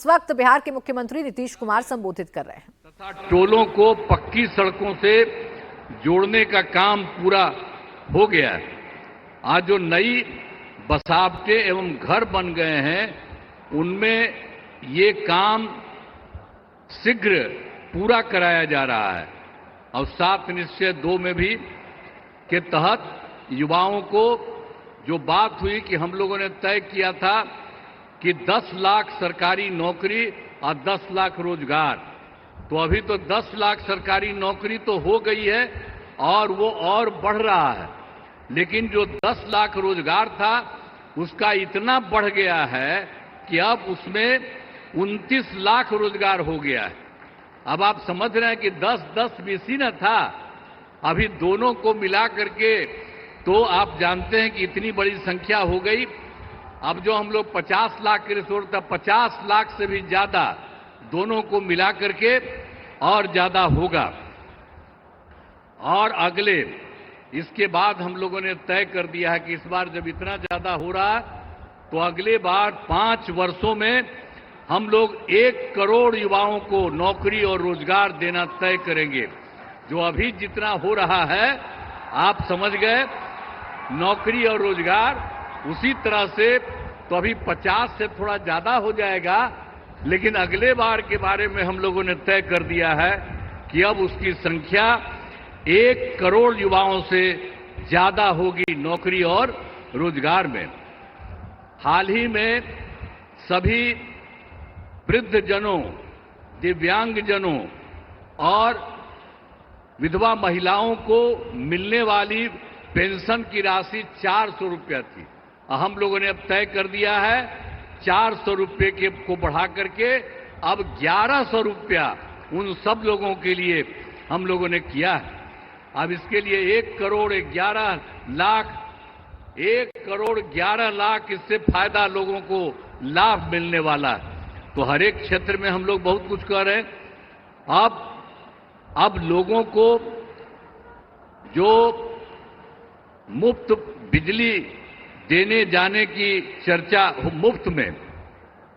इस वक्त बिहार के मुख्यमंत्री नीतीश कुमार संबोधित कर रहे हैं। तथा टोलों को पक्की सड़कों से जोड़ने का काम पूरा हो गया है। आज जो नई बसावटें एवं घर बन गए हैं उनमें ये काम शीघ्र पूरा कराया जा रहा है। और 7 निश्चय 2 में भी के तहत युवाओं को जो बात हुई कि हम लोगों ने तय किया था कि 10 लाख सरकारी नौकरी और 10 लाख रोजगार, तो अभी तो 10 लाख सरकारी नौकरी तो हो गई है और वो और बढ़ रहा है। लेकिन जो 10 लाख रोजगार था उसका इतना बढ़ गया है कि अब उसमें 29 लाख रोजगार हो गया है। अब आप समझ रहे हैं कि 10-10 बीसी न था, अभी दोनों को मिला करके तो आप जानते हैं कि इतनी बड़ी संख्या हो गई। अब जो हम लोग 50 लाख के रिसोर्स था, 50 लाख से भी ज्यादा दोनों को मिला करके और ज्यादा होगा। और अगले इसके बाद हम लोगों ने तय कर दिया है कि इस बार जब इतना ज्यादा हो रहा तो अगले बार 5 वर्षों में हम लोग 1 करोड़ युवाओं को नौकरी और रोजगार देना तय करेंगे। जो अभी जितना हो रहा है आप समझ गए, नौकरी और रोजगार उसी तरह से तो अभी 50 से थोड़ा ज्यादा हो जाएगा, लेकिन अगले बार के बारे में हम लोगों ने तय कर दिया है कि अब उसकी संख्या 1 करोड़ युवाओं से ज्यादा होगी नौकरी और रोजगार में। हाल ही में सभी वृद्धजनों, दिव्यांगजनों और विधवा महिलाओं को मिलने वाली पेंशन की राशि 400 रुपया थी। हम लोगों ने अब तय कर दिया है 400 रुपये के को बढ़ा करके अब 1100 रुपया उन सब लोगों के लिए हम लोगों ने किया है। अब इसके लिए 1 करोड़ 11 लाख इससे फायदा लोगों को लाभ मिलने वाला है। तो हर एक क्षेत्र में हम लोग बहुत कुछ कर रहे हैं। अब लोगों को जो मुफ्त बिजली देने जाने की चर्चा मुफ्त में,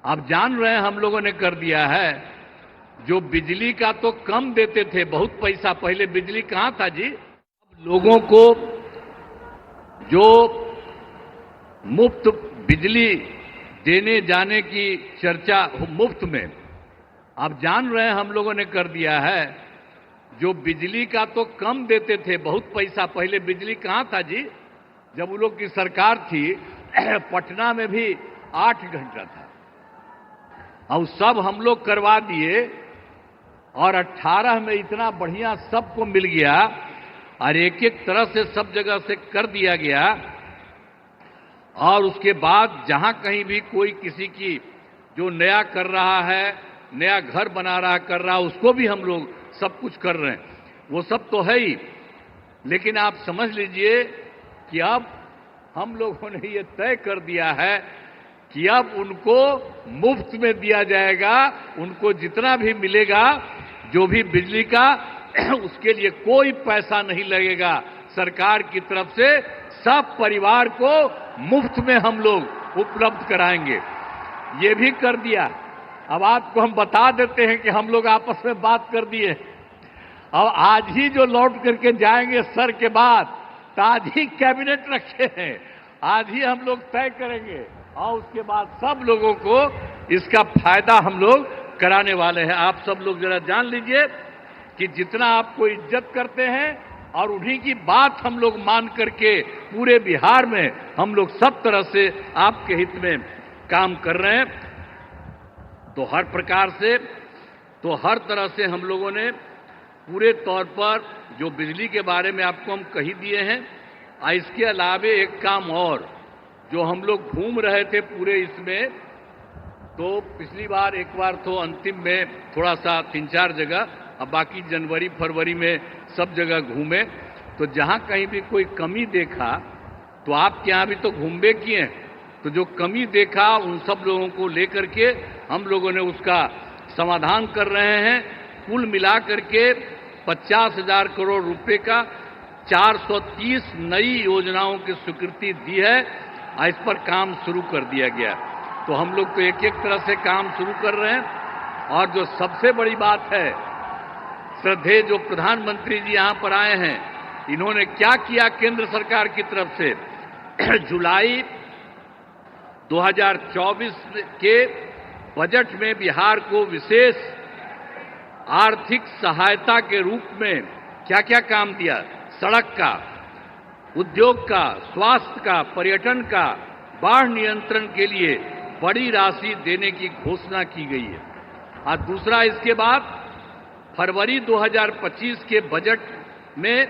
आप जान रहे हैं हम लोगों ने कर दिया है। जो बिजली का तो कम देते थे, बहुत पैसा पहले बिजली कहां था जी। अब लोगों को जो मुफ्त बिजली देने जाने की चर्चा मुफ्त में, आप जान रहे हैं हम लोगों ने कर दिया है। जो बिजली का तो कम देते थे, बहुत पैसा पहले बिजली कहां था जी। जब उन लोग की सरकार थी पटना में भी 8 घंटा था, और सब हम लोग करवा दिए और 18 में इतना बढ़िया सबको मिल गया और एक तरह से सब जगह से कर दिया गया। और उसके बाद जहां कहीं भी कोई किसी की जो नया कर रहा है, नया घर बना रहा कर रहा, उसको भी हम लोग सब कुछ कर रहे हैं। वो सब तो है ही, लेकिन आप समझ लीजिए कि अब हम लोगों ने ये तय कर दिया है कि अब उनको मुफ्त में दिया जाएगा। उनको जितना भी मिलेगा जो भी बिजली का, उसके लिए कोई पैसा नहीं लगेगा सरकार की तरफ से। सब परिवार को मुफ्त में हम लोग उपलब्ध कराएंगे। ये भी कर दिया। अब आपको हम बता देते हैं कि हम लोग आपस में बात कर दिए, और आज ही जो लौट करके जाएंगे सर के बाद, तो आज ही कैबिनेट रखे हैं, आज ही हम लोग तय करेंगे और उसके बाद सब लोगों को इसका फायदा हम लोग कराने वाले हैं। आप सब लोग जरा जान लीजिए कि जितना आपको इज्जत करते हैं और उन्हीं की बात हम लोग मान करके पूरे बिहार में हम लोग सब तरह से आपके हित में काम कर रहे हैं। तो हर प्रकार से, तो हर तरह से हम लोगों ने पूरे तौर पर जो बिजली के बारे में आपको हम कही दिए हैं। इसके अलावे एक काम और जो हम लोग घूम रहे थे पूरे इसमें, तो पिछली बार एक बार तो अंतिम में थोड़ा सा 3-4 जगह, अब बाकी जनवरी फरवरी में सब जगह घूमे। तो जहां कहीं भी कोई कमी देखा, तो आपके यहां भी तो घूमबे किए, तो जो कमी देखा उन सब लोगों को लेकर के हम लोगों ने उसका समाधान कर रहे हैं। कुल मिलाकर के 50,000 करोड़ रुपए का 430 नई योजनाओं की स्वीकृति दी है और इस पर काम शुरू कर दिया गया। तो हम लोग तो एक एक तरह से काम शुरू कर रहे हैं। और जो सबसे बड़ी बात है, श्रद्धेय जो प्रधानमंत्री जी यहां पर आए हैं, इन्होंने क्या किया केंद्र सरकार की तरफ से। जुलाई 2024 के बजट में बिहार को विशेष आर्थिक सहायता के रूप में क्या क्या काम दिया, सड़क का, उद्योग का, स्वास्थ्य का, पर्यटन का, बाढ़ नियंत्रण के लिए बड़ी राशि देने की घोषणा की गई है। और दूसरा, इसके बाद फरवरी 2025 के बजट में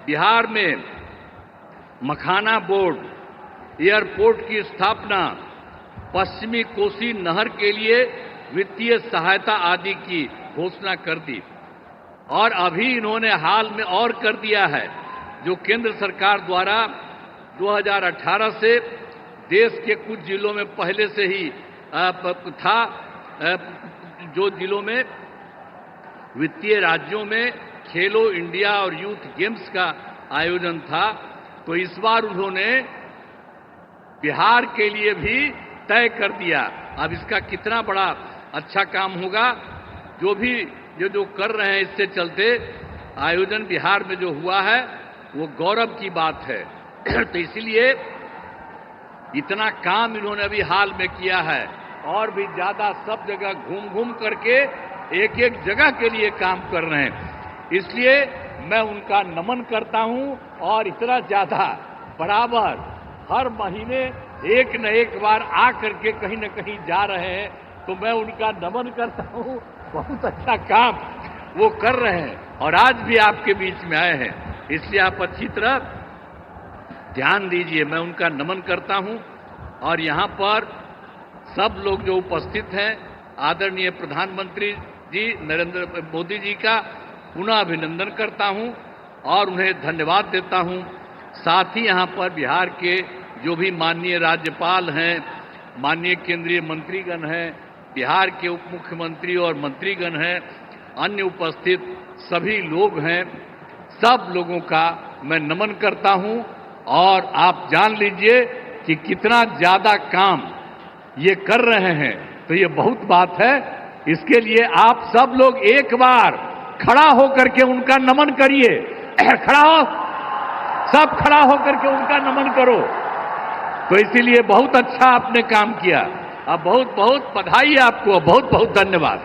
बिहार में मखाना बोर्ड, एयरपोर्ट की स्थापना, पश्चिमी कोसी नहर के लिए वित्तीय सहायता आदि की घोषणा कर दी। और अभी इन्होंने हाल में और कर दिया है, जो केंद्र सरकार द्वारा 2018 से देश के कुछ जिलों में पहले से ही था, जो जिलों में वित्तीय राज्यों में खेलो इंडिया और यूथ गेम्स का आयोजन था, तो इस बार उन्होंने बिहार के लिए भी तय कर दिया। अब इसका कितना बड़ा अच्छा काम होगा, जो भी जो कर रहे हैं, इससे चलते आयोजन बिहार में जो हुआ है वो गौरव की बात है। तो इसलिए इतना काम इन्होंने अभी हाल में किया है, और भी ज्यादा सब जगह घूम घूम करके एक एक जगह के लिए काम कर रहे हैं। इसलिए मैं उनका नमन करता हूं, और इतना ज्यादा बराबर हर महीने एक न एक बार आ करके कहीं न कहीं जा रहे हैं, तो मैं उनका नमन करता हूं। बहुत अच्छा काम वो कर रहे हैं, और आज भी आपके बीच में आए हैं, इसलिए आप अच्छी तरह ध्यान दीजिए। मैं उनका नमन करता हूं, और यहां पर सब लोग जो उपस्थित हैं, आदरणीय प्रधानमंत्री जी नरेंद्र मोदी जी का पुनः अभिनंदन करता हूं और उन्हें धन्यवाद देता हूं। साथ ही यहां पर बिहार के जो भी माननीय राज्यपाल हैं, माननीय केंद्रीय मंत्रीगण हैं, बिहार के उप मुख्यमंत्री और मंत्रीगण हैं, अन्य उपस्थित सभी लोग हैं, सब लोगों का मैं नमन करता हूं। और आप जान लीजिए कि कितना ज्यादा काम ये कर रहे हैं, तो ये बहुत बात है। इसके लिए आप सब लोग एक बार खड़ा होकर के उनका नमन करिए। खड़ा हो, सब खड़ा होकर के उनका नमन करो। तो इसीलिए बहुत अच्छा आपने काम किया। अब बहुत बहुत बधाई आपको, बहुत बहुत धन्यवाद।